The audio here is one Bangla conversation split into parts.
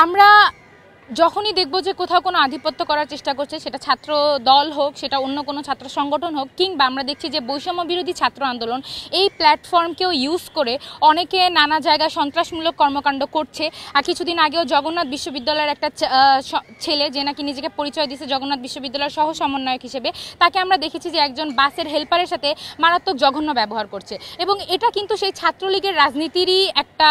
আমরা যখনই দেখব যে কোথাও কোনো আধিপত্য করার চেষ্টা করছে, সেটা ছাত্র দল হোক, সেটা অন্য কোনো ছাত্র সংগঠন হোক, কিংবা আমরা দেখছি যে বৈষম্য বিরোধী ছাত্র আন্দোলন এই প্ল্যাটফর্মকেও ইউজ করে অনেকে নানা জায়গায় সন্ত্রাসমূলক কর্মকাণ্ড করছে। আর কিছুদিন আগেও জগন্নাথ বিশ্ববিদ্যালয়ের একটা ছেলে, যে নাকি নিজেকে পরিচয় দিয়েছে জগন্নাথ বিশ্ববিদ্যালয়ের সহ সমন্বয়ক হিসেবে, তাকে আমরা দেখেছি যে একজন বাসের হেল্পারের সাথে মারাত্মক জঘন্য ব্যবহার করছে। এবং এটা কিন্তু সেই ছাত্রলীগের রাজনীতিরই একটা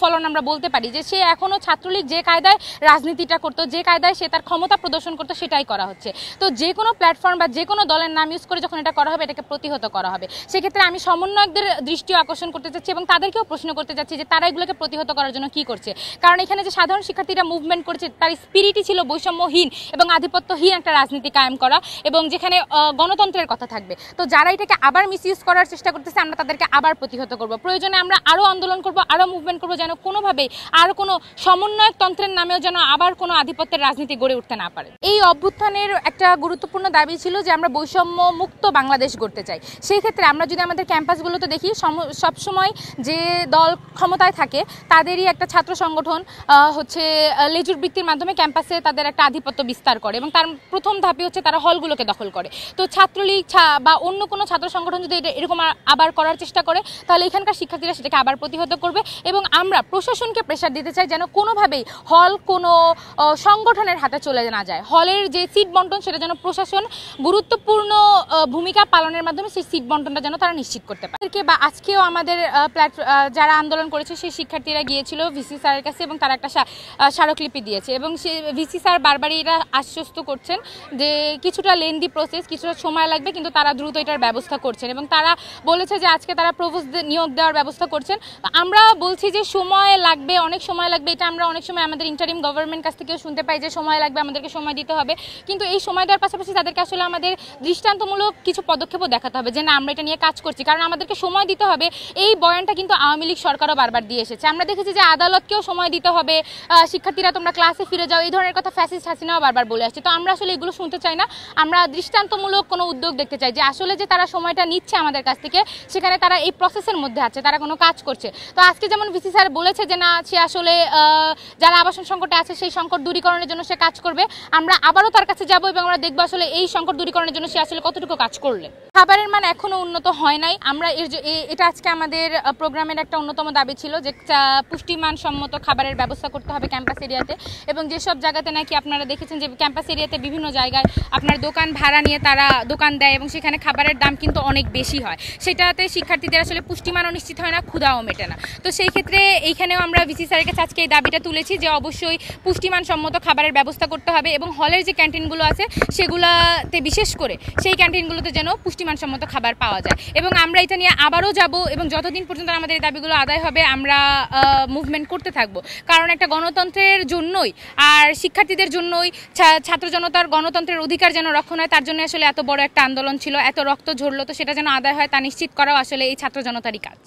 ফলন আমরা বলতে পারি, যে সে এখনও ছাত্রলীগ যে কায়দায় রাজনীতিটা করতো, যে কায়দায় সে তার ক্ষমতা প্রদর্শন করতো, সেটাই করা হচ্ছে। তো যে কোনো প্ল্যাটফর্ম বা যে কোনো দলের নাম ইউজ করে যখন এটা করা হবে, এটাকে প্রতিহত করা হবে। সেক্ষেত্রে আমি সমন্বয়কদের দৃষ্টিও আকর্ষণ করতে চাচ্ছি এবং তাদেরকেও প্রশ্ন করতে চাচ্ছি যে তারা এগুলোকে প্রতিহত করার জন্য কি করছে। কারণ এখানে যে সাধারণ শিক্ষার্থীরা মুভমেন্ট করেছে, তার স্পিরিটই ছিল বৈষম্যহীন এবং আধিপত্যহীন একটা রাজনীতি কায়েম করা, এবং যেখানে গণতন্ত্রের কথা থাকবে। তো যারা এটাকে আবার মিসইউজ করার চেষ্টা করতেছে, আমরা তাদেরকে আবার প্রতিহত করব। প্রয়োজনে আমরা আরও আন্দোলন করব, আরও মুভমেন্ট করব, যেন কোনোভাবেই আর কোনো সমন্বয়ক তন্ত্রের নামেও যেন আবার কোনো আধিপত্যের রাজনীতি গড়ে উঠতে না পারে। এই অভ্যুত্থানের একটা গুরুত্বপূর্ণ দাবি ছিল যে আমরা বৈষম্য মুক্ত বাংলাদেশ গড়তে চাই। সেই ক্ষেত্রে আমরা যদি আমাদের ক্যাম্পাসগুলোতে দেখি, সবসময় যে দল ক্ষমতায় থাকে তাদেরই একটা ছাত্র সংগঠন লেজুর বৃত্তির মাধ্যমে ক্যাম্পাসে তাদের একটা আধিপত্য বিস্তার করে, এবং তার প্রথম ধাপই হচ্ছে তারা হলগুলোকে দখল করে। তো ছাত্রলীগ বা অন্য কোনো ছাত্র সংগঠন যদি এরকম আবার করার চেষ্টা করে, তাহলে এখানকার শিক্ষার্থীরা সেটাকে আবার প্রতিহত করবে। এবং আমরা প্রশাসনকে প্রেশার দিতে চাই যেন কোনোভাবেই হল কোনো সংগঠনের হাতে চলে না যায়। হলের যে সিট বন্টন, সেটা যেন প্রশাসন গুরুত্বপূর্ণ ভূমিকা পালনের মাধ্যমে সেই সিট বন্টনটা যেন তারা নিশ্চিত করতে পারে। বা আজকেও আমাদের যারা আন্দোলন করেছে সেই শিক্ষার্থীরা গিয়েছিল ভিসি স্যারের কাছে এবং তারা একটা স্মারকলিপি দিয়েছে, এবং সে ভিসি স্যার বারবারই এটা আশ্বস্ত করছেন যে কিছুটা লেন্দি প্রসেস, কিছুটা সময় লাগবে, কিন্তু তারা দ্রুত এটার ব্যবস্থা করছেন। এবং তারা বলেছে যে আজকে তারা প্রভোস্ট নিয়োগ দেওয়ার ব্যবস্থা করছেন। আমরা বলছি যে সময় লাগবে, অনেক সময় লাগবে। এটা আমরা অনেক সময় আমাদের ইন্টারিম গভর্নমেন্ট কাছ থেকেও শুনতে পাই যে সময় লাগবে, আমাদেরকে সময় দিতে হবে। কিন্তু এই সময় দেওয়ার পাশাপাশি তাদেরকে আসলে আমাদের দৃষ্টান্তমূলক কিছু পদক্ষেপও দেখাতে হবে যে না, আমরা এটা নিয়ে কাজ করছি। কারণ আমাদেরকে সময় দিতে হবে, এই বয়ানটা কিন্তু আওয়ামী লীগ সরকারও বারবার দিয়ে এসেছে। আমরা দেখেছি যে আদালতকেও সময় দিতে হবে, শিক্ষার্থীরা তোমরা ক্লাসে ফিরে যাও, এই ধরনের কথা ফ্যাসিস্ট হাসিনাও বারবার বলে আসছে। তো আমরা আসলে এগুলো শুনতে চাই না। আমরা দৃষ্টান্তমূলক কোনো উদ্যোগ দেখতে চাই যে আসলে যে তারা সময়টা নিচ্ছে আমাদের কাছ থেকে, সেখানে তারা এই প্রসেসের মধ্যে আছে, তারা কোনো কাজ করছে। তো আজকে যেমন ভিসি স্যার বলেছে যে না, সে আসলে যারা আবাসন সংকটে আছে সেই সংকট দূরীকরণের জন্য সে কাজ করবে। আমরা আবারও তার কাছে যাব এবং আমরা দেখবো আসলে এই সংকট দূরীকরণের জন্য সে আসলে কতটুকু কাজ করলে। খাবারের মান এখনও উন্নত হয় নাই। আমরা এটা আজকে আমাদের প্রোগ্রামের একটা অন্যতম দাবি ছিল যে পুষ্টিমান সম্মত খাবারের ব্যবস্থা করতে হবে ক্যাম্পাস এরিয়াতে। এবং যেসব জায়গাতে নাকি আপনারা দেখেছেন যে ক্যাম্পাস এরিয়াতে বিভিন্ন জায়গায় আপনার দোকান ভাড়া নিয়ে তারা দোকান দেয় এবং সেখানে খাবারের দাম কিন্তু অনেক বেশি হয়, সেটাতে শিক্ষার্থীদের আসলে পুষ্টিমানও নিশ্চিত হয় না, ক্ষুধাও মেটে না। তো সেই ক্ষেত্রে এইখানেও আমরা ভিসি স্যারের কাছে আজকে এই দাবিটা তুলেছি যে অবশ্যই পুষ্টিমান সম্মত খাবারের ব্যবস্থা করতে হবে, এবং হলের যে ক্যান্টিনগুলো আছে সেগুলোতে বিশেষ করে সেই ক্যান্টিনগুলোতে যেন পুষ্টিমানসম্মত খাবার পাওয়া যায়। এবং আমরা এটা নিয়ে আবারও যাব, এবং যতদিন পর্যন্ত আমাদের এই দাবিগুলো আদায় হবে আমরা মুভমেন্ট করতে থাকবো। কারণ একটা গণতন্ত্রের জন্যই আর শিক্ষার্থীদের জন্যই, ছাত্র জনতার গণতন্ত্রের অধিকার যেন রক্ষণ হয়, তার জন্য আসলে এত বড় একটা আন্দোলন ছিল, এত রক্ত ঝরলো। তো সেটা যেন আদায় হয় তা নিশ্চিত করাও আসলে এই ছাত্র জনতারই কাজ।